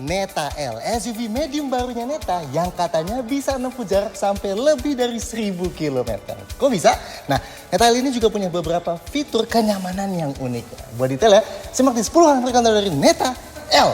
Neta L, SUV medium barunya Neta yang katanya bisa menempuh jarak sampai lebih dari 1000 km. Kok bisa? Nah, Neta L ini juga punya beberapa fitur kenyamanan yang unik. Buat detail ya, simak di 10 hal terkenal dari Neta L.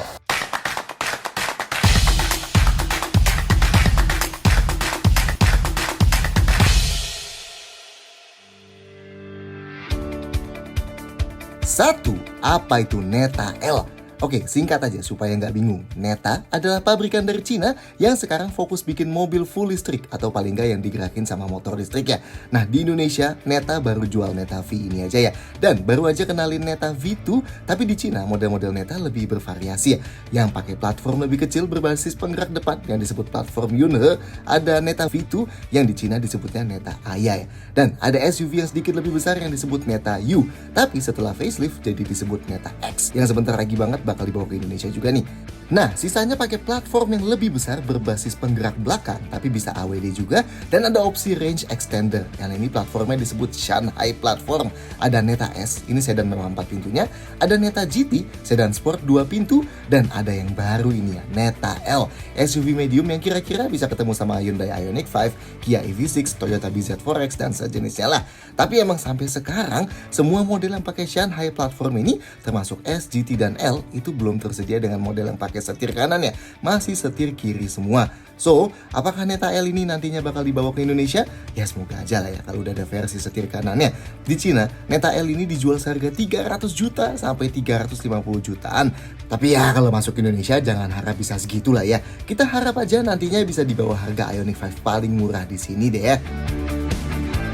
Satu, apa itu Neta L? Oke, singkat aja supaya nggak bingung. Neta adalah pabrikan dari Cina yang sekarang fokus bikin mobil full listrik atau paling nggak yang digerakin sama motor listrik ya. Nah, di Indonesia, Neta baru jual Neta V ini aja ya. Dan baru aja kenalin Neta V2, tapi di Cina model-model Neta lebih bervariasi ya. Yang pakai platform lebih kecil berbasis penggerak depan yang disebut platform Yunhe. Ada Neta V2 yang di Cina disebutnya Neta Aya ya. Dan ada SUV yang sedikit lebih besar yang disebut Neta U. Tapi setelah facelift jadi disebut Neta X yang sebentar lagi banget bakal dibawa ke Indonesia juga nih. Nah, sisanya pakai platform yang lebih besar berbasis penggerak belakang, tapi bisa AWD juga, dan ada opsi range extender. Yang ini platformnya disebut Shanghai Platform. Ada Neta S, ini sedan memang 4 pintunya, ada Neta GT, sedan sport 2 pintu, dan ada yang baru ini ya, Neta L, SUV medium yang kira-kira bisa ketemu sama Hyundai Ioniq 5, Kia EV6, Toyota BZ4X, dan sejenisnya lah. Tapi emang sampai sekarang, semua model yang pakai Shanghai Platform ini, termasuk S, GT, dan L, itu belum tersedia dengan model yang pakai setir kanan ya, masih setir kiri semua. So, apakah Neta L ini nantinya bakal dibawa ke Indonesia? Ya semoga aja lah ya kalau udah ada versi setir kanannya. Di Cina, Neta L ini dijual seharga 300 juta sampai 350 jutaan. Tapi ya kalau masuk ke Indonesia jangan harap bisa segitulah ya. Kita harap aja nantinya bisa di bawah harga Ioniq 5 paling murah di sini deh ya.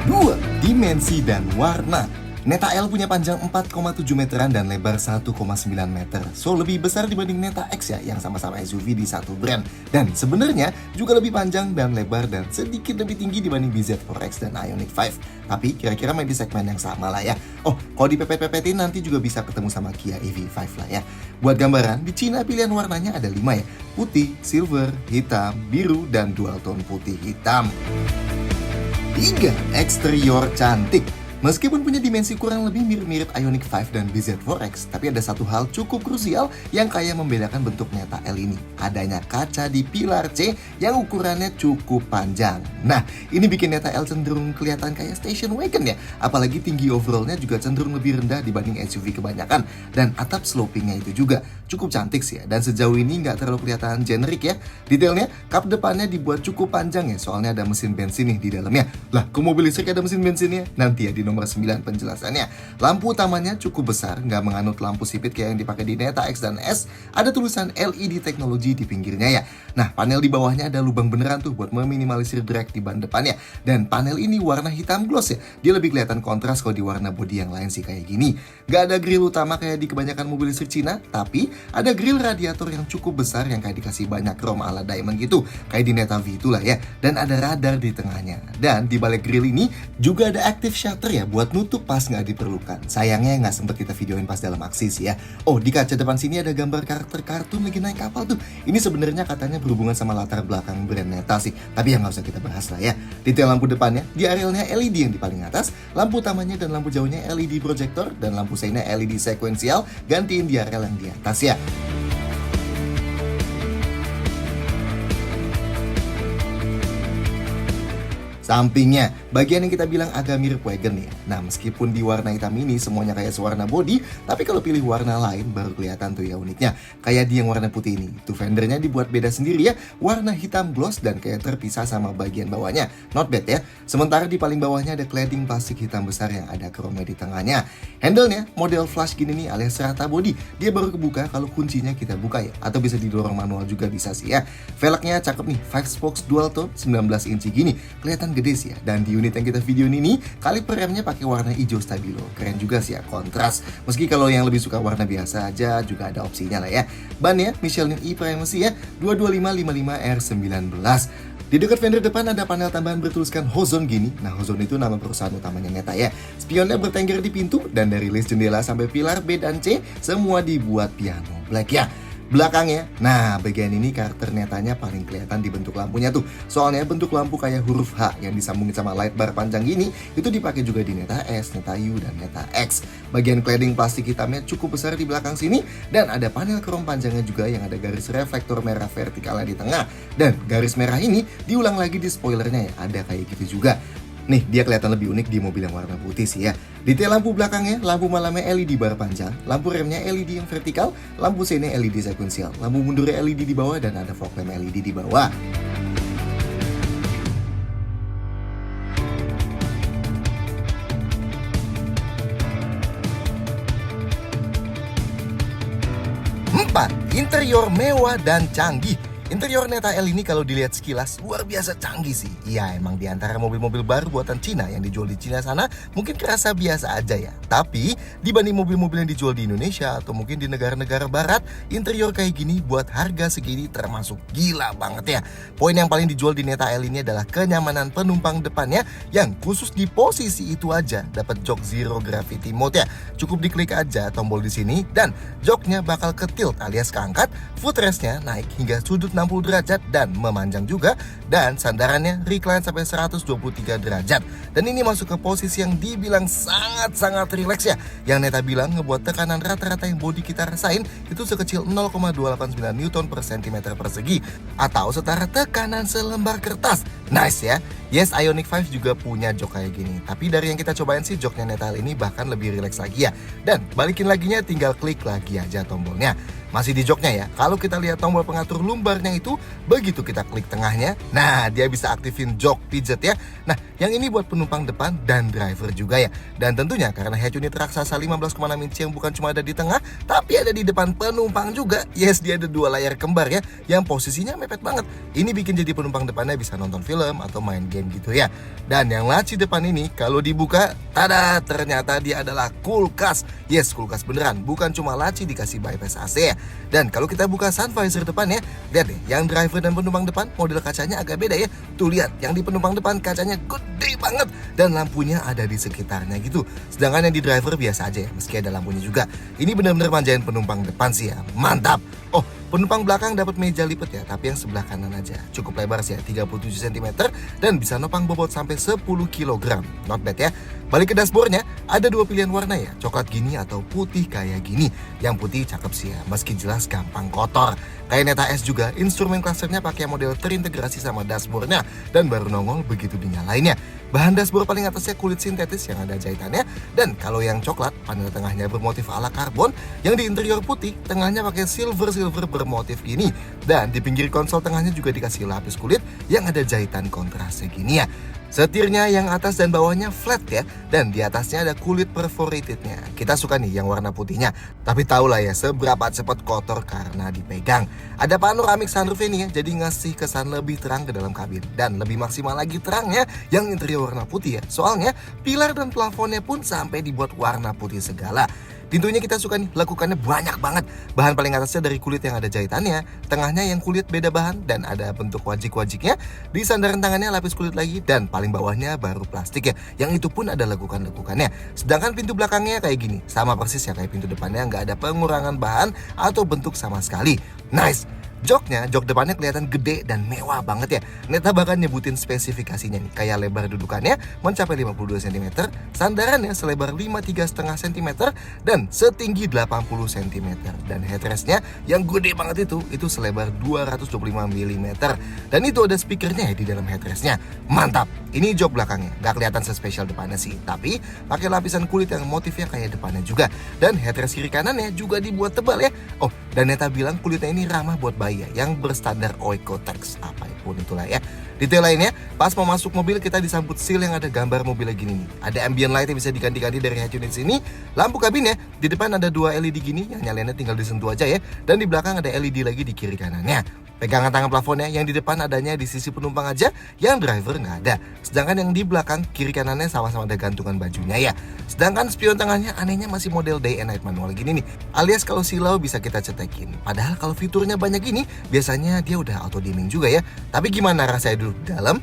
2. Dimensi dan warna. Neta L punya panjang 4,7 meteran dan lebar 1,9 meter. So, lebih besar dibanding Neta X ya, yang sama-sama SUV di satu brand. Dan sebenarnya juga lebih panjang dan lebar dan sedikit lebih tinggi dibanding BZ4X dan Ioniq 5. Tapi kira-kira main di segmen yang sama lah ya. Oh, kalau dipepet-pepetin nanti juga bisa ketemu sama Kia EV5 lah ya. Buat gambaran, di Cina pilihan warnanya ada 5 ya. Putih, silver, hitam, biru, dan dual tone putih hitam. 3. Eksterior cantik. Meskipun punya dimensi kurang lebih mirip-mirip Ioniq 5 dan BZ4X, tapi ada satu hal cukup krusial yang kayak membedakan bentuk Neta L ini. Adanya kaca di pilar C yang ukurannya cukup panjang. Nah, ini bikin Neta L cenderung kelihatan kayak station wagon ya. Apalagi tinggi overallnya juga cenderung lebih rendah dibanding SUV kebanyakan. Dan atap slopingnya itu juga cukup cantik sih ya. Dan sejauh ini nggak terlalu kelihatan generik ya. Detailnya, kap depannya dibuat cukup panjang ya, soalnya ada mesin bensin nih di dalamnya. Lah, kok mobil listrik ada mesin bensinnya? Nanti ya di nomor 9 penjelasannya. Lampu utamanya cukup besar, nggak menganut lampu sipit kayak yang dipakai di Neta X dan S. Ada tulisan LED teknologi di pinggirnya ya. Nah, panel di bawahnya ada lubang beneran tuh buat meminimalisir drag di ban depannya. Dan panel ini warna hitam gloss ya. Dia lebih kelihatan kontras kalau di warna bodi yang lain sih kayak gini. Nggak ada grill utama kayak di kebanyakan mobil listrik Cina, tapi ada grill radiator yang cukup besar yang kayak dikasih banyak chrome ala diamond gitu. Kayak di Neta V itulah ya. Dan ada radar di tengahnya. Dan di balik grill ini juga ada active shutter ya buat nutup pas nggak diperlukan. Sayangnya nggak sempet kita videoin pas dalam aksi sih ya. Oh, di kaca depan sini ada gambar karakter kartun lagi naik kapal tuh. Ini sebenarnya katanya berhubungan sama latar belakang brand Neta sih. Tapi yang nggak usah kita bahas lah ya. Detail lampu depannya, di arealnya LED yang di paling atas, lampu utamanya dan lampu jauhnya LED projector, dan lampu seinnya LED sekuensial, gantiin di areal yang di atas ya. Sampingnya, bagian yang kita bilang agak mirip wagon ya. Nah, meskipun di warna hitam ini semuanya kayak sewarna body, tapi kalau pilih warna lain baru kelihatan tuh ya uniknya. Kayak di yang warna putih ini, tuh fendernya dibuat beda sendiri ya, warna hitam gloss dan kayak terpisah sama bagian bawahnya. Not bad ya. Sementara di paling bawahnya ada cladding plastik hitam besar yang ada chrome di tengahnya. Handle-nya model flush gini nih alias rata body. Dia baru kebuka kalau kuncinya kita buka ya, atau bisa didorong manual juga bisa sih ya. Velgnya cakep nih, 5 spokes dual tone 19 inci gini. Kelihatan gede sih ya. Dan di unit yang kita video ini, kaliper remnya pakai warna hijau stabilo. Keren juga sih ya, kontras. Meski kalau yang lebih suka warna biasa aja juga ada opsinya lah ya. Bannya Michelin E-Primacy ya, 22555R19. Di dekat fender depan ada panel tambahan bertuliskan Hozon gini. Nah, Hozon itu nama perusahaan utamanya Neta ya. Spionnya bertengger di pintu, dan dari list jendela sampai pilar B dan C semua dibuat piano black ya. belakangnya. Nah, bagian ini karakter netanya paling kelihatan di bentuk lampunya tuh. Soalnya bentuk lampu kayak huruf H yang disambungin sama light bar panjang gini, itu dipakai juga di Neta S, Neta U, dan Neta X. Bagian cladding plastik hitamnya cukup besar di belakang sini, dan ada panel krom panjangnya juga yang ada garis reflektor merah vertikalnya di tengah. Dan garis merah ini diulang lagi di spoilernya ya, ada kayak gitu juga. Nih, dia kelihatan lebih unik di mobil yang warna putih sih ya. Detail lampu belakangnya, lampu malamnya LED bar panjang, lampu remnya LED yang vertikal, lampu seinnya LED sekuensial, lampu mundurnya LED di bawah, dan ada fog lamp LED di bawah. Empat, interior mewah dan canggih. Interior Neta L ini kalau dilihat sekilas luar biasa canggih sih. Iya, emang di antara mobil-mobil baru buatan Cina yang dijual di Cina sana mungkin kerasa biasa aja ya. Tapi dibanding mobil-mobil yang dijual di Indonesia atau mungkin di negara-negara barat, interior kayak gini buat harga segini termasuk gila banget ya. Poin yang paling dijual di Neta L ini adalah kenyamanan penumpang depannya yang khusus di posisi itu aja dapat jok zero gravity mode ya. Cukup diklik aja tombol di sini dan joknya bakal ke tilt alias keangkat, footrestnya naik hingga sudut 60 derajat dan memanjang juga, dan sandarannya recline sampai 123 derajat. Dan ini masuk ke posisi yang dibilang sangat-sangat rileks ya. Yang Neta bilang ngebuat tekanan rata-rata yang bodi kita rasain itu sekecil 0,289 Newton per cm persegi atau setara tekanan selembar kertas. Nice ya. Yes, Ioniq 5 juga punya jok kayak gini. Tapi dari yang kita cobain sih joknya Neta ini bahkan lebih rileks lagi ya. Dan balikin laginya tinggal klik lagi aja tombolnya. Masih di joknya ya, kalau kita lihat tombol pengatur lumbarnya itu, begitu kita klik tengahnya, nah dia bisa aktifin jok pijat ya. Nah, yang ini buat penumpang depan dan driver juga ya. Dan tentunya karena hatch unit raksasa 15,6 inci yang bukan cuma ada di tengah, tapi ada di depan penumpang juga. Yes, dia ada dua layar kembar ya, yang posisinya mepet banget. Ini bikin jadi penumpang depannya bisa nonton film atau main game gitu ya. Dan yang laci depan ini, kalau dibuka, tada, ternyata dia adalah kulkas. Yes, kulkas beneran, bukan cuma laci dikasih bypass AC ya. Dan kalau kita buka sun visor depan ya, lihat deh, yang driver dan penumpang depan model kacanya agak beda ya. Tuh lihat, yang di penumpang depan kacanya gede banget dan lampunya ada di sekitarnya gitu. Sedangkan yang di driver biasa aja ya, meski ada lampunya juga. Ini benar-benar manjain penumpang depan sih ya, mantap. Oh, penumpang belakang dapat meja lipat ya, tapi yang sebelah kanan aja. Cukup lebar sih ya, 37 cm dan bisa nopang bobot sampai 10 kg. Not bad ya. Balik ke dashboardnya, ada dua pilihan warna ya, coklat gini atau putih kayak gini. Yang putih cakep sih ya, meski jelas gampang kotor. Kayak Neta S juga, instrumen clusternya pakai model terintegrasi sama dashboardnya dan baru nongol begitu dinyalainnya. Bahan dashboard paling atasnya kulit sintetis yang ada jahitannya, dan kalau yang coklat, panel tengahnya bermotif ala karbon, yang di interior putih, tengahnya pakai silver bermotif gini, dan di pinggir konsol tengahnya juga dikasih lapis kulit yang ada jahitan kontrasnya gini ya. Setirnya yang atas dan bawahnya flat ya, dan di atasnya ada kulit perforatednya. Kita suka nih yang warna putihnya, tapi tau lah ya seberapa cepat kotor karena dipegang. Ada panoramic sunroof ini ya, jadi ngasih kesan lebih terang ke dalam kabin, dan lebih maksimal lagi terangnya yang interior warna putih ya. Soalnya pilar dan plafonnya pun sampai dibuat warna putih segala. Pintunya kita suka nih, lekukannya banyak banget. Bahan paling atasnya dari kulit yang ada jahitannya, tengahnya yang kulit beda bahan dan ada bentuk wajik-wajiknya. Di sandaran tangannya lapis kulit lagi, dan paling bawahnya baru plastik ya, yang itu pun ada lekukan-lekukannya. Sedangkan pintu belakangnya kayak gini, sama persis ya kayak pintu depannya, nggak ada pengurangan bahan atau bentuk sama sekali. Nice! Jok depannya kelihatan gede dan mewah banget ya. Neta bahkan nyebutin spesifikasinya nih, kayak lebar dudukannya mencapai 52 cm, sandarannya selebar 53,5 cm dan setinggi 80 cm, dan headrestnya yang gede banget itu selebar 225 mm, dan itu ada speakernya ya di dalam headrestnya. Mantap. Ini jok belakangnya, gak kelihatan sespesial depannya sih, tapi pakai lapisan kulit yang motifnya kayak depannya juga, dan headrest kiri kanannya juga dibuat tebal ya. Oh, dan Neta bilang kulitnya ini ramah buat bayi ya, yang berstandar Oikotex apapun itulah ya. Detail lainnya, pas mau masuk mobil kita disambut seal yang ada gambar mobilnya gini nih. Ada ambient light yang bisa diganti-ganti dari hatch unit sini. Lampu kabinnya, di depan ada dua LED gini yang nyalainnya tinggal disentuh aja ya, dan di belakang ada LED lagi di kiri kanannya. Pegangan tangan plafonnya yang di depan adanya di sisi penumpang aja, yang driver nggak ada. Sedangkan yang di belakang kiri kanannya sama-sama ada gantungan bajunya ya. Sedangkan spion tengahnya anehnya masih model day and night manual gini nih, alias kalau silau bisa kita cetekin. Padahal kalau fiturnya banyak gini, biasanya dia udah auto dimming juga ya. Tapi gimana rasanya dulu di dalam?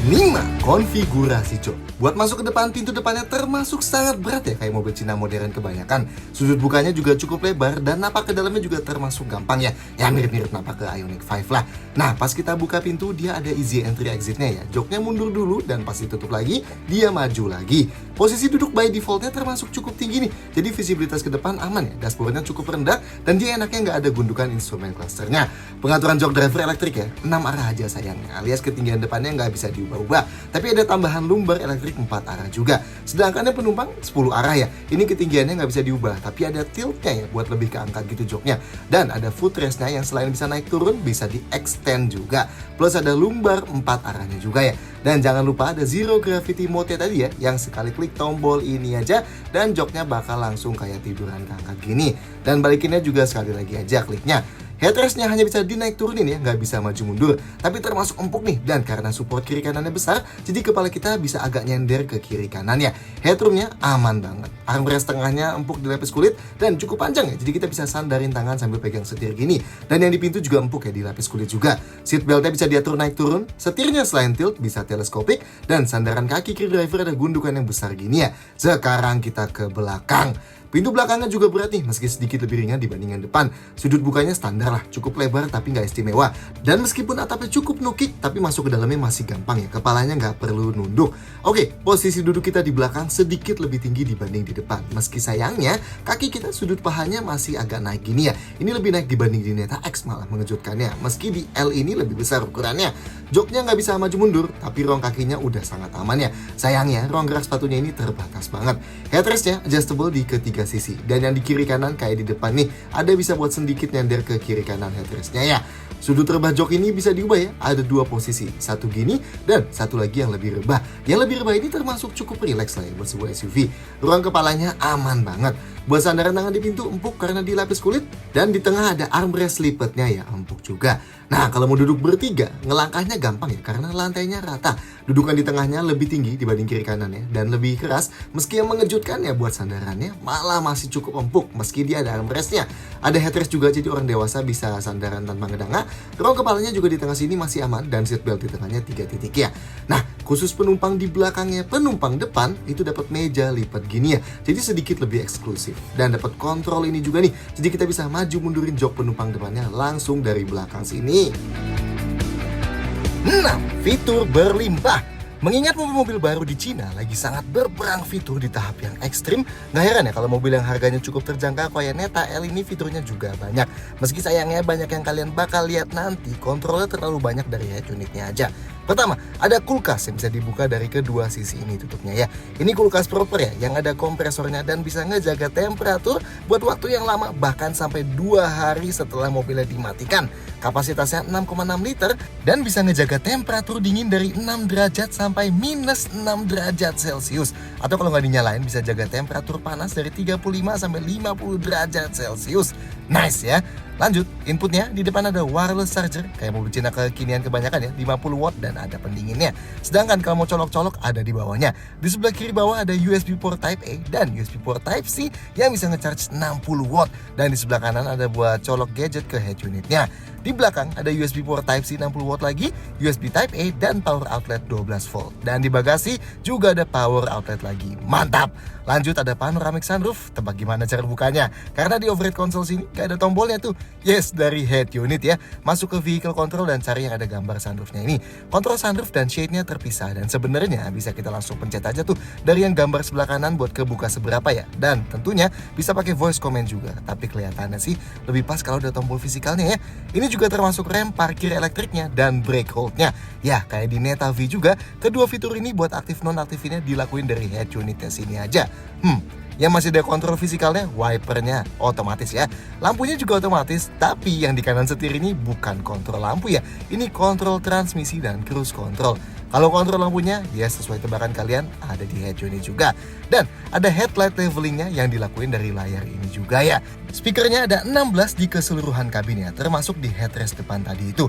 5. Konfigurasi jok. Buat masuk ke depan, pintu depannya termasuk sangat berat ya, kayak mobil Cina modern kebanyakan. Sudut bukanya juga cukup lebar dan napak ke dalamnya juga termasuk gampang ya. Ya mirip-mirip napak ke Ioniq 5 lah. Nah pas kita buka pintu dia ada easy entry exitnya ya. Joknya mundur dulu dan pas ditutup lagi dia maju lagi. Posisi duduk by defaultnya termasuk cukup tinggi nih. Jadi visibilitas ke depan aman ya. Dashboardnya cukup rendah dan dia enaknya nggak ada gundukan instrumen clusternya. Pengaturan jok driver elektrik ya, 6 arah aja sayangnya, alias ketinggian depannya nggak bisa diubah-ubah. Tapi ada tambahan lumbar elektrik 4 arah juga. Sedangkan yang penumpang 10 arah ya. Ini ketinggiannya nggak bisa diubah, tapi ada tiltnya ya buat lebih keangkat gitu joknya. Dan ada footrestnya yang selain bisa naik turun bisa di-extend juga. Plus ada lumbar 4 arahnya juga ya. Dan jangan lupa ada zero gravity mode tadi ya, yang sekali klik tombol ini aja dan joknya bakal langsung kayak tiduran keangkat gini. Dan balikinnya juga sekali lagi aja kliknya. Headrestnya hanya bisa dinaik turunin ya, nggak bisa maju mundur. Tapi termasuk empuk nih, dan karena support kiri kanannya besar, jadi kepala kita bisa agak nyender ke kiri kanannya. Headroomnya aman banget. Armrest tengahnya empuk dilapis kulit dan cukup panjang ya, jadi kita bisa sandarin tangan sambil pegang setir gini. Dan yang di pintu juga empuk ya, dilapis kulit juga. Seat beltnya bisa diatur naik turun, setirnya selain tilt bisa teleskopik, dan sandaran kaki kiri driver ada gundukan yang besar gini ya. Sekarang kita ke belakang. Pintu belakangnya juga berat nih, meski sedikit lebih ringan dibandingkan depan. Sudut bukanya standar lah, cukup lebar tapi nggak istimewa. Dan meskipun atapnya cukup nukik, tapi masuk ke dalamnya masih gampang ya, kepalanya nggak perlu nunduk. Oke, posisi duduk kita di belakang sedikit lebih tinggi dibanding di depan. Meski sayangnya, kaki kita sudut pahanya masih agak naik gini ya. Ini lebih naik dibanding di Neta X malah mengejutkannya. Meski di L ini lebih besar ukurannya. Joknya nggak bisa maju mundur, tapi ruang kakinya udah sangat aman ya. Sayangnya, ruang gerak sepatunya ini terbatas banget. Headrestnya adjustable di ketiga sisi, dan yang di kiri kanan kayak di depan nih ada bisa buat sedikit nyender ke kiri kanan headrestnya ya. Sudut rebah jok ini bisa diubah ya, ada 2 posisi, satu gini dan satu lagi yang lebih rebah. Yang lebih rebah ini termasuk cukup rileks lah ya buat sebuah SUV. Ruang kepalanya aman banget. Buat sandaran tangan di pintu empuk karena dilapis kulit, dan di tengah ada armrest lipatnya ya, empuk juga. Nah kalau mau duduk bertiga, ngelangkahnya gampang ya karena lantainya rata. Dudukan di tengahnya lebih tinggi dibanding kiri kanannya dan lebih keras, meski yang mengejutkan ya buat sandarannya malah masih cukup empuk meski dia ada armrestnya. Ada headrest juga jadi orang dewasa bisa sandaran tanpa ngedanga. Ruang kepalanya juga di tengah sini masih aman dan seat belt di tengahnya 3 titik ya. Nah khusus penumpang di belakangnya penumpang depan itu dapat meja lipat gini ya, jadi sedikit lebih eksklusif. Dan dapat kontrol ini juga nih, jadi kita bisa maju mundurin jok penumpang depannya langsung dari belakang sini. 6. Fitur berlimpah. Mengingat mobil-mobil baru di Cina lagi sangat berperang fitur di tahap yang ekstrim, nggak heran ya kalau mobil yang harganya cukup terjangkau kayak Neta L ini fiturnya juga banyak. Meski sayangnya banyak yang kalian bakal lihat nanti, kontrolnya terlalu banyak dari head unitnya aja. Pertama, ada kulkas yang bisa dibuka dari kedua sisi ini tutupnya ya. Ini kulkas proper ya, yang ada kompresornya dan bisa ngejaga temperatur buat waktu yang lama, bahkan sampai 2 hari setelah mobilnya dimatikan. Kapasitasnya 6,6 liter dan bisa ngejaga temperatur dingin dari 6 derajat sampai minus 6 derajat Celcius. Atau kalau nggak dinyalain bisa jaga temperatur panas dari 35 sampai 50 derajat Celcius. Nice ya. Lanjut, inputnya di depan ada wireless charger, kayak mobil Cina kekinian kebanyakan ya, 50 watt dan ada pendinginnya. Sedangkan kalau mau colok-colok ada di bawahnya. Di sebelah kiri bawah ada USB port Type A dan USB port Type C yang bisa ngecharge 60 watt. Dan di sebelah kanan ada buat colok gadget ke head unitnya. Di belakang ada USB port Type C 60 watt lagi, USB Type A dan power outlet 12 volt. Dan di bagasi juga ada power outlet lagi. Mantap! Lanjut ada panoramic sunroof, tebak gimana cara bukanya? Karena di overhead console sini gak ada tombolnya tuh. Yes, dari head unit ya. Masuk ke vehicle control dan cari yang ada gambar sunroofnya ini. Kontrol sunroof dan shade-nya terpisah, dan sebenarnya bisa kita langsung pencet aja tuh dari yang gambar sebelah kanan buat kebuka seberapa ya. Dan tentunya bisa pakai voice command juga, tapi kelihatannya sih lebih pas kalau ada tombol fisikalnya ya. Ini juga termasuk rem parkir elektriknya dan brake hold-nya. Ya, kayak di Neta V juga, kedua fitur ini buat aktif non-aktifinnya dilakuin dari head unitnya sini aja. Yang masih ada kontrol fisikalnya, wipernya otomatis ya. Lampunya juga otomatis, tapi yang di kanan setir ini bukan kontrol lampu ya. Ini kontrol transmisi dan cruise control. Kalau kontrol lampunya, ya sesuai tebakan kalian, ada di head unit juga. Dan ada headlight levelingnya yang dilakuin dari layar ini juga ya. Speakernya ada 16 di keseluruhan kabinnya, termasuk di headrest depan tadi itu.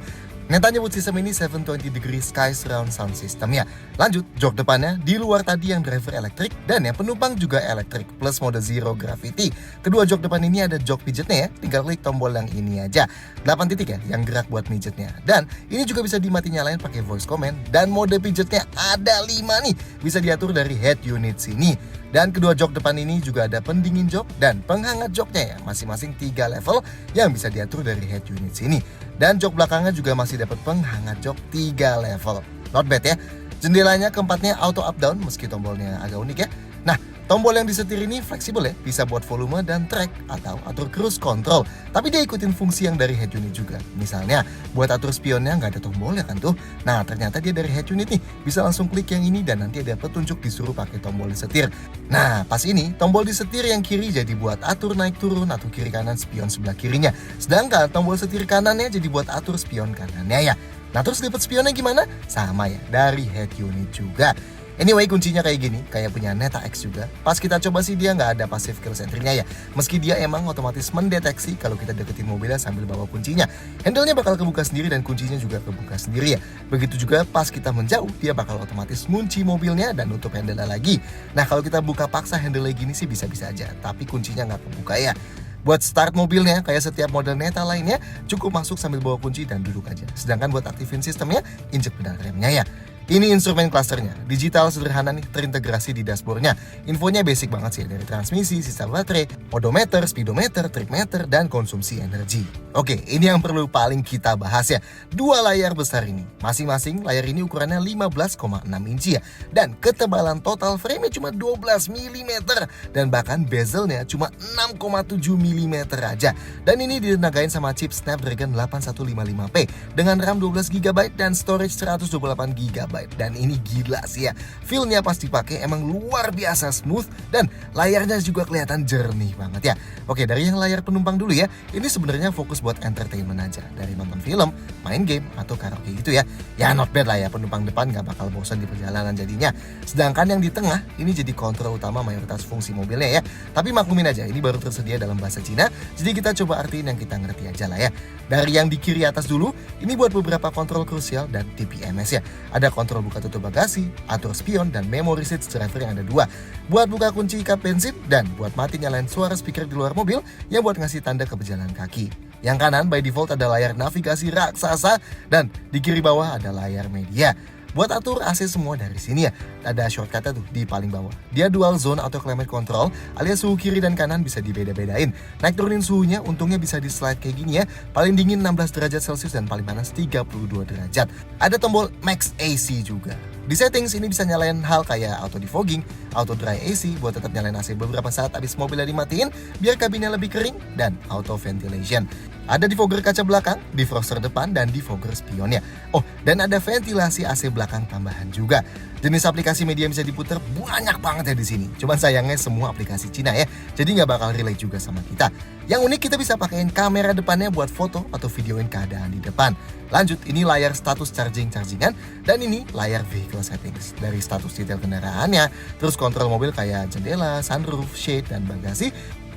Neta nyebut sistem ini 720 degree sky surround sound system ya. Lanjut, jok depannya di luar tadi yang driver elektrik dan yang penumpang juga elektrik plus mode zero gravity. Kedua jok depan ini ada jok pijetnya ya, tinggal klik tombol yang ini aja. 8 titik ya yang gerak buat mijetnya. Dan ini juga bisa dimati nyalain pakai voice command dan mode pijetnya ada 5 nih. Bisa diatur dari head unit sini. Dan kedua jok depan ini juga ada pendingin jok dan penghangat joknya ya, masing-masing 3 level yang bisa diatur dari head unit sini. Dan jok belakangnya juga masih dapat penghangat jok 3 level. Not bad ya. Jendelanya keempatnya auto up down meski tombolnya agak unik ya. Nah, tombol yang disetir ini fleksibel ya, bisa buat volume dan track atau atur cruise control. Tapi dia ikutin fungsi yang dari head unit juga. Misalnya, buat atur spionnya nggak ada tombolnya kan tuh. Nah, ternyata dia dari head unit nih, bisa langsung klik yang ini dan nanti ada petunjuk disuruh pakai tombol disetir. Nah, pas ini tombol disetir yang kiri jadi buat atur naik turun atau kiri kanan spion sebelah kirinya. Sedangkan tombol setir kanannya jadi buat atur spion kanannya ya. Nah, terus lipat spionnya gimana? Sama ya, dari head unit juga. Anyway, kuncinya kayak gini, kayak punya Neta X juga. Pas kita coba sih dia nggak ada passive kill entry-nya ya. Meski dia emang otomatis mendeteksi kalau kita deketin mobilnya sambil bawa kuncinya. Handle-nya bakal kebuka sendiri dan kuncinya juga kebuka sendiri ya. Begitu juga pas kita menjauh, dia bakal otomatis ngunci mobilnya dan nutup handle-nya lagi. Nah, kalau kita buka paksa handle-nya gini sih bisa-bisa aja, tapi kuncinya nggak kebuka ya. Buat start mobilnya, kayak setiap model Neta lainnya, cukup masuk sambil bawa kunci dan duduk aja. Sedangkan buat aktifin sistemnya, injek pedal remnya ya. Ini instrumen clusternya, digital sederhana nih, terintegrasi di dashboardnya. Infonya basic banget sih, dari transmisi, sisa baterai, odometer, speedometer, trip meter, dan konsumsi energi. Oke, ini yang perlu paling kita bahas ya. 2 layar besar ini, masing-masing layar ini ukurannya 15,6 inci ya. Dan ketebalan total frame-nya cuma 12 mm. Dan bahkan bezelnya cuma 6,7 mm aja. Dan ini ditenagain sama chip Snapdragon 8155P dengan RAM 12 GB dan storage 128 GB. Dan ini gila sih ya, feel-nya pas dipakai emang luar biasa smooth dan layarnya juga kelihatan jernih banget ya. Oke, dari yang layar penumpang dulu ya, ini sebenarnya fokus buat entertainment aja, dari nonton film, main game, atau karaoke gitu ya. Ya not bad lah ya, penumpang depan gak bakal bosan di perjalanan jadinya. Sedangkan yang di tengah, ini jadi kontrol utama mayoritas fungsi mobilnya ya. Tapi maklumin aja, ini baru tersedia dalam bahasa Cina, jadi kita coba artiin yang kita ngerti aja lah ya. Dari yang di kiri atas dulu, ini buat beberapa kontrol krusial dan TPMS ya. Ada kontrol buka tutup bagasi, atur spion, dan memory seat driver yang ada 2. Buat buka kunci kap bensin, dan buat mati nyalain suara speaker di luar mobil yang buat ngasih tanda ke pejalan kaki. Yang kanan by default ada layar navigasi raksasa, dan di kiri bawah ada layar media. Buat atur AC semua dari sini ya. Ada shortcut-nya tuh di paling bawah. Dia dual zone atau climate control, alias suhu kiri dan kanan bisa dibeda-bedain. Naik turunin suhunya untungnya bisa di slide kayak gini ya. Paling dingin 16 derajat Celcius dan paling panas 32 derajat. Ada tombol Max AC juga. Di settings ini bisa nyalain hal kayak auto defogging, auto dry AC buat tetap nyalain AC beberapa saat abis mobilnya dimatiin biar kabinnya lebih kering, dan auto ventilation. Ada defogger kaca belakang, defroster depan, dan defogger spionnya. Oh, dan ada ventilasi AC belakang tambahan juga. Jenis aplikasi media yang bisa diputar banyak banget ya di sini. Cuman sayangnya semua aplikasi Cina ya, jadi nggak bakal relate juga sama kita. Yang unik kita bisa pakein kamera depannya buat foto atau videoin keadaan di depan. Lanjut, ini layar status chargingan, dan ini layar vehicle settings. Dari status detail kendaraannya, terus kontrol mobil kayak jendela, sunroof, shade, dan bagasi.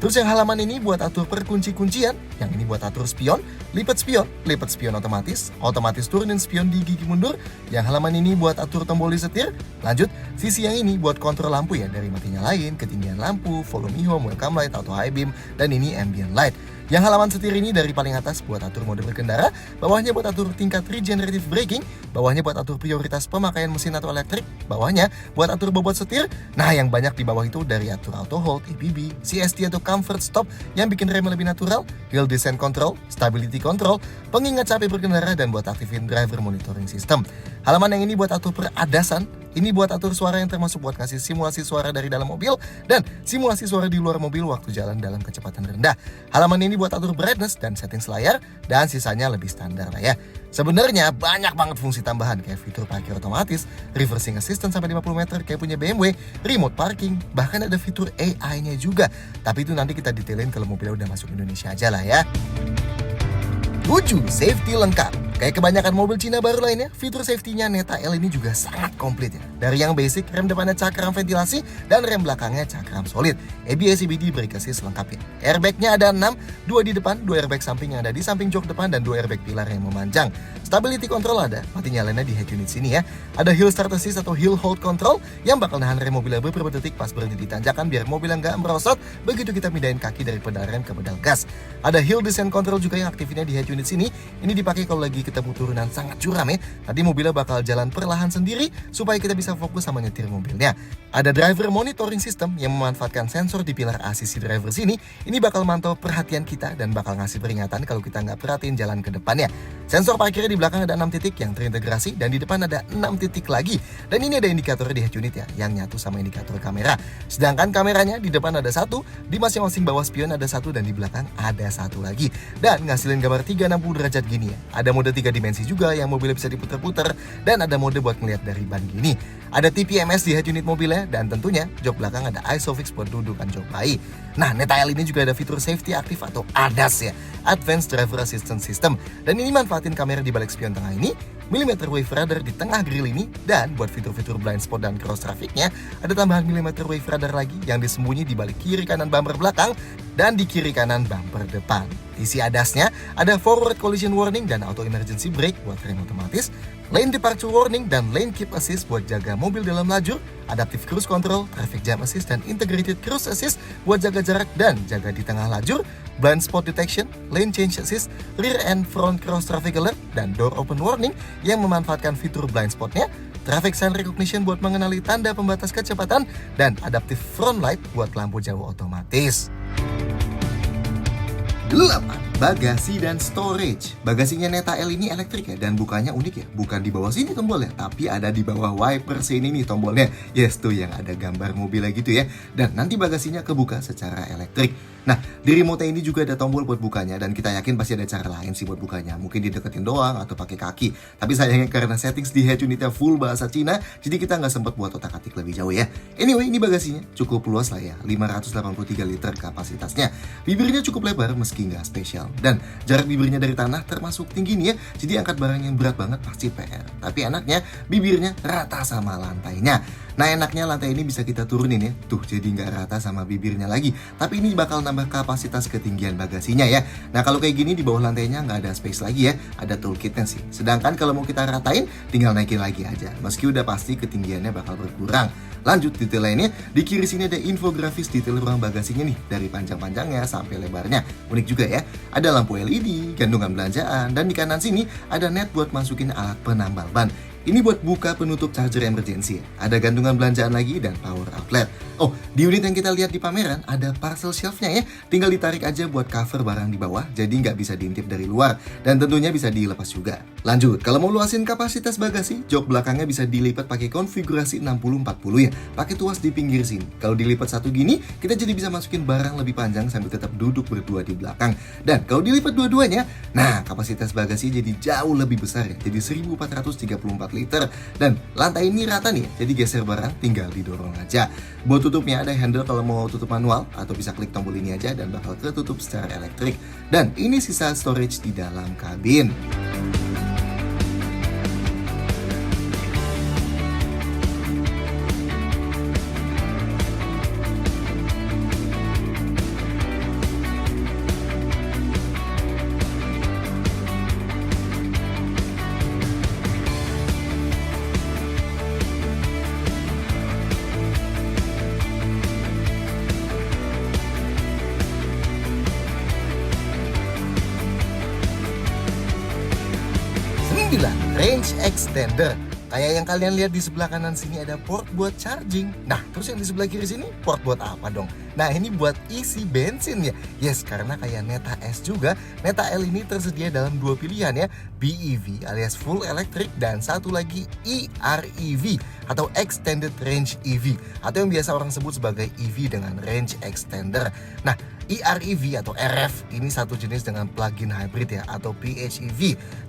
Terus yang halaman ini buat atur perkunci-kuncian, yang ini buat atur spion, lipat spion otomatis turunin spion di gigi mundur. Yang halaman ini buat atur tombol disetir. Lanjut, sisi yang ini buat kontrol lampu ya, dari mati nyalain, ketinggian lampu, volume home, welcome light, auto high beam, dan ini ambient light. Yang halaman setir ini dari paling atas buat atur mode berkendara, bawahnya buat atur tingkat regenerative braking, bawahnya buat atur prioritas pemakaian mesin atau elektrik, bawahnya buat atur bobot setir. Nah, yang banyak di bawah itu dari atur auto hold, EPB, CST atau comfort stop yang bikin rem lebih natural, hill descent control, stability control, pengingat capek berkendara, dan buat aktifin driver monitoring system. Halaman yang ini buat atur peradasan, ini buat atur suara yang termasuk buat ngasih simulasi suara dari dalam mobil dan simulasi suara di luar mobil waktu jalan dalam kecepatan rendah. Halaman ini buat atur brightness dan settings layar, dan sisanya lebih standar lah ya. Sebenarnya banyak banget fungsi tambahan kayak fitur parkir otomatis, reversing assistant sampai 50 meter kayak punya BMW, remote parking, bahkan ada fitur AI-nya juga. Tapi itu nanti kita detailin kalau mobilnya udah masuk Indonesia aja lah ya. 7. Safety lengkap. Kayak kebanyakan mobil Cina baru lainnya, fitur safety-nya Neta L ini juga sangat komplit ya. Dari yang basic, rem depannya cakram ventilasi, dan rem belakangnya cakram solid. ABS CVT brake assist lengkap ya. Airbag-nya ada 6, 2 di depan, 2 airbag samping yang ada di samping jok depan, dan 2 airbag pilar yang memanjang. Stability control ada, mati nyalanya di head unit sini ya. Ada hill start assist atau hill hold control yang bakal nahan rem mobilnya beberapa detik pas berhenti di tanjakan biar mobilnya nggak merosot begitu kita pindahin kaki dari pedal rem ke pedal gas. Ada hill descent control juga yang aktifnya di head unit sini. Ini dipakai kalau lagi ketemu turunan sangat curam ya. Nanti mobilnya bakal jalan perlahan sendiri supaya kita bisa fokus sama nyetir mobilnya. Ada driver monitoring system yang memanfaatkan sensor di pilar ACC driver sini. Ini bakal mantau perhatian kita dan bakal ngasih peringatan kalau kita nggak perhatiin jalan ke depannya. Sensor parkirnya di belakang ada 6 titik yang terintegrasi dan di depan ada 6 titik lagi. Dan ini ada indikator di head unit ya yang nyatu sama indikator kamera. Sedangkan kameranya di depan ada 1, di masing-masing bawah spion ada 1 dan di belakang ada 1 lagi. Dan ngasilin gambar 360 derajat gini ya. Ada mode 3 dimensi juga yang mobilnya bisa diputer-puter dan ada mode buat ngeliat dari ban gini. Ada TPMS di head unit mobilnya dan tentunya jok belakang ada ISOFIX buat dudukan jok bayi. Nah, Neta L ini juga ada fitur safety aktif atau ADAS ya, Advanced Driver Assistance System. Dan ini manfaatin kamera di balik spion tengah ini, millimeter wave radar di tengah grill ini, dan buat fitur-fitur blind spot dan cross trafficnya ada tambahan millimeter wave radar lagi yang disembunyi di balik kiri kanan bumper belakang dan di kiri kanan bumper depan. Isi ADAS-nya ada forward collision warning dan auto emergency brake buat rem otomatis, lane departure warning dan lane keep assist buat jaga mobil dalam lajur, adaptive cruise control, traffic jam assist dan integrated cruise assist buat jaga jarak dan jaga di tengah lajur, blind spot detection, lane change assist, rear and front cross traffic alert dan door open warning yang memanfaatkan fitur blind spotnya, traffic sign recognition buat mengenali tanda pembatas kecepatan, dan adaptive front light buat lampu jauh otomatis. 8. Bagasi dan storage. Bagasinya Neta L ini elektrik ya dan bukanya unik ya. Bukan di bawah sini tombolnya, tapi ada di bawah wiper sini nih tombolnya. Yes, tuh yang ada gambar mobilnya gitu ya. Dan nanti bagasinya kebuka secara elektrik. Nah, di remote ini juga ada tombol buat bukanya dan kita yakin pasti ada cara lain sih buat bukanya. Mungkin dideketin doang atau pakai kaki. Tapi sayangnya karena settings di head unitnya full bahasa Cina, jadi kita nggak sempat buat otak-atik lebih jauh ya. Anyway, ini bagasinya cukup luas lah ya, 583 liter kapasitasnya. Bibirnya cukup lebar meski nggak spesial. Dan jarak bibirnya dari tanah termasuk tinggi nih ya, jadi angkat barang yang berat banget pasti PR. Tapi enaknya bibirnya rata sama lantainya. Nah, enaknya lantai ini bisa kita turunin ya. Tuh, jadi nggak rata sama bibirnya lagi. Tapi ini bakal nambah kapasitas ketinggian bagasinya ya. Nah, kalau kayak gini di bawah lantainya nggak ada space lagi ya. Ada toolkitnya sih. Sedangkan kalau mau kita ratain, tinggal naikin lagi aja. Meski udah pasti ketinggiannya bakal berkurang. Lanjut detail lainnya, di kiri sini ada infografis detail ruang bagasinya nih. Dari panjang-panjangnya sampai lebarnya. Unik juga ya. Ada lampu LED, gantungan belanjaan, dan di kanan sini ada net buat masukin alat penambal ban. Ini buat buka penutup charger emergency. Ada gantungan belanjaan lagi dan power outlet. Oh, di unit yang kita lihat di pameran ada parcel shelf-nya ya. Tinggal ditarik aja buat cover barang di bawah, jadi nggak bisa diintip dari luar. Dan tentunya bisa dilepas juga. Lanjut, kalau mau luasin kapasitas bagasi, jok belakangnya bisa dilipat pakai konfigurasi 60-40 ya. Pakai tuas di pinggir sini. Kalau dilipat satu gini, kita jadi bisa masukin barang lebih panjang sambil tetap duduk berdua di belakang. Dan kalau dilipat dua-duanya, nah kapasitas bagasi jadi jauh lebih besar ya. Jadi 1434 liter dan lantai ini rata nih, jadi geser barang tinggal didorong aja. Buat tutupnya ada handle kalau mau tutup manual atau bisa klik tombol ini aja dan bakal ketutup secara elektrik. Dan ini sisa storage di dalam kabin. Range extender. Kayak yang kalian lihat di sebelah kanan sini ada port buat charging. Nah, terus yang di sebelah kiri sini port buat apa dong? Nah, ini buat isi bensin ya. Yes, karena kayak Neta S juga, Neta L ini tersedia dalam 2 pilihan ya. BEV alias full electric dan satu lagi EREV atau Extended Range EV atau yang biasa orang sebut sebagai EV dengan range extender. Nah, EREV atau RF ini satu jenis dengan plug-in hybrid ya atau PHEV,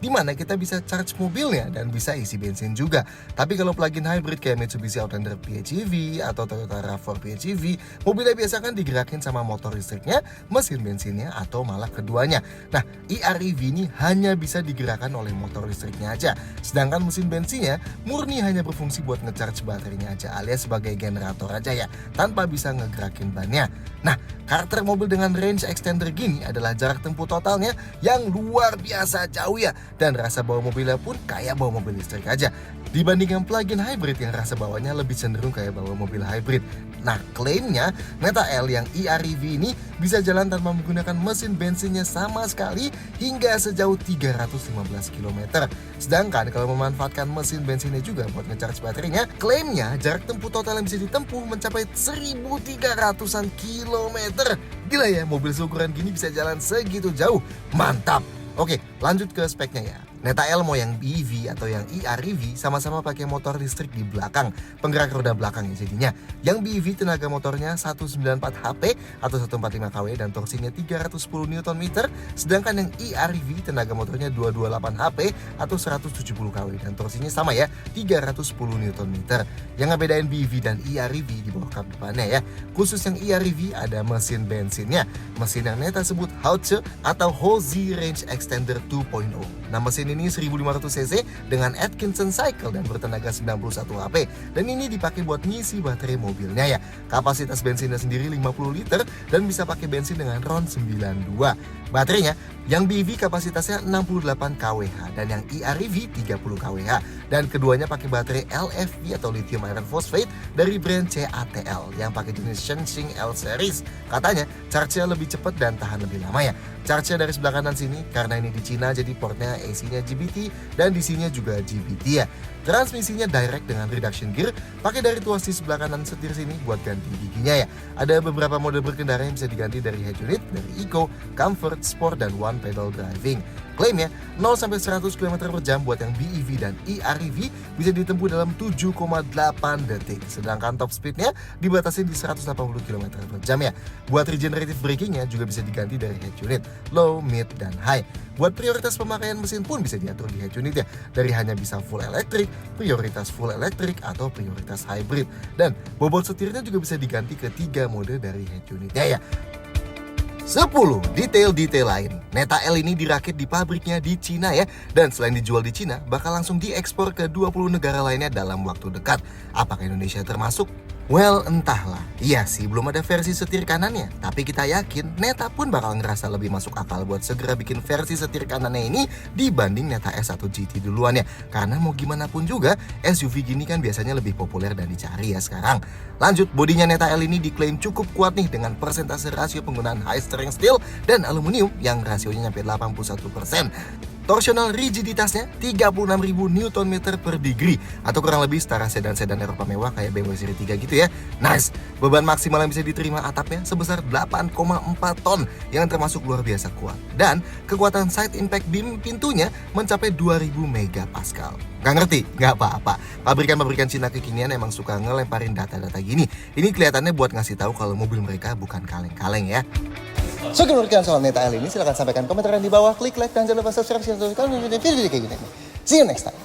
di mana kita bisa charge mobilnya dan bisa isi bensin juga. Tapi kalau plug-in hybrid kayak Mitsubishi Outlander PHEV atau Toyota RAV4 PHEV, mobilnya biasa misalkan digerakin sama motor listriknya, mesin bensinnya, atau malah keduanya. Nah, e-REV ini hanya bisa digerakkan oleh motor listriknya aja, sedangkan mesin bensinnya murni hanya berfungsi buat ngecharge baterainya aja, alias sebagai generator aja ya, tanpa bisa ngegerakin bannya. Nah, karakter mobil dengan range extender gini adalah jarak tempuh totalnya yang luar biasa jauh ya, dan rasa bawa mobilnya pun kayak bawa mobil listrik aja, dibandingkan plug-in hybrid yang rasa bawanya lebih cenderung kayak bawa mobil hybrid. Nah, klaimnya Neta L yang e-REV ini bisa jalan tanpa menggunakan mesin bensinnya sama sekali hingga sejauh 315 km. Sedangkan kalau memanfaatkan mesin bensinnya juga buat ngecharge baterainya, klaimnya jarak tempuh total yang bisa ditempuh mencapai 1.300-an kilometer. Gila ya, mobil seukuran gini bisa jalan segitu jauh. Mantap. Oke, lanjut ke speknya ya. Neta L mau yang BEV atau yang e-REV sama-sama pakai motor listrik di belakang, penggerak roda belakang ya jadinya. Yang BEV tenaga motornya 194 HP atau 145 kW dan torsinya 310 Nm, sedangkan yang e-REV tenaga motornya 228 HP atau 170 kW dan torsinya sama ya, 310 Nm. Yang ngebedain BEV dan e-REV di bawah kap depannya ya. Khusus yang e-REV ada mesin bensinnya, mesin yang Neta sebut Hauche atau Hose Range Extender 2.0. Nah, mesin ini 1500 cc dengan Atkinson cycle dan bertenaga 91 HP, dan ini dipakai buat ngisi baterai mobilnya ya. Kapasitas bensinnya sendiri 50 liter dan bisa pakai bensin dengan RON 92. Baterainya yang BEV kapasitasnya 68 kWh dan yang e-REV 30 kWh, dan keduanya pakai baterai LFP atau lithium iron phosphate dari brand CATL yang pakai jenis Shenzhou L series. Katanya charge-nya lebih cepat dan tahan lebih lama ya. Charge-nya dari sebelah kanan sini, karena ini di Cina jadi portnya AC-nya GBT dan DC-nya juga GBT ya. Transmisinya direct dengan reduction gear, pakai dari tuas di sebelah kanan setir sini buat ganti giginya ya. Ada beberapa mode berkendara yang bisa diganti dari head unit, dari Eco, Comfort, Sport, dan One Pedal Driving. Klaimnya 0-100 km per jam buat yang BEV dan e-REV bisa ditempuh dalam 7,8 detik. Sedangkan top speednya dibatasi di 180 km per jam ya. Buat regenerative brakingnya juga bisa diganti dari head unit, low, mid, dan high. Buat prioritas pemakaian mesin pun bisa diatur di head unit ya. Dari hanya bisa full electric, prioritas full electric, atau prioritas hybrid. Dan bobot setirnya juga bisa diganti ke 3 mode dari head unitnya ya. 10 detail-detail lain. Neta L ini dirakit di pabriknya di Cina ya, dan selain dijual di Cina, bakal langsung diekspor ke 20 negara lainnya dalam waktu dekat. Apakah Indonesia termasuk? Well, entahlah. Iya sih, belum ada versi setir kanannya, tapi kita yakin Neta pun bakal ngerasa lebih masuk akal buat segera bikin versi setir kanannya ini dibanding Neta S atau GT duluan ya. Karena mau gimana pun juga, SUV gini kan biasanya lebih populer dan dicari ya sekarang. Lanjut, bodinya Neta L ini diklaim cukup kuat nih dengan persentase rasio penggunaan high strength steel dan aluminium yang rasionya nyampe 81%. Torsional rigiditasnya 36.000 Nm per degree atau kurang lebih setara sedan-sedan Eropa mewah kayak BMW seri 3 gitu ya. Nice. Beban maksimal yang bisa diterima atapnya sebesar 8,4 ton yang termasuk luar biasa kuat. Dan kekuatan side impact beam pintunya mencapai 2000 megapascal. Gak ngerti? Gak apa-apa. Pabrikan-pabrikan Cina kekinian emang suka ngelemparin data-data gini. Ini kelihatannya buat ngasih tahu kalau mobil mereka bukan kaleng-kaleng ya. So, menurut kalian soal Neta L ini, silahkan sampaikan komentar di bawah, klik like, dan jangan lupa subscribe channel kami untuk video kayak gini. See you next time.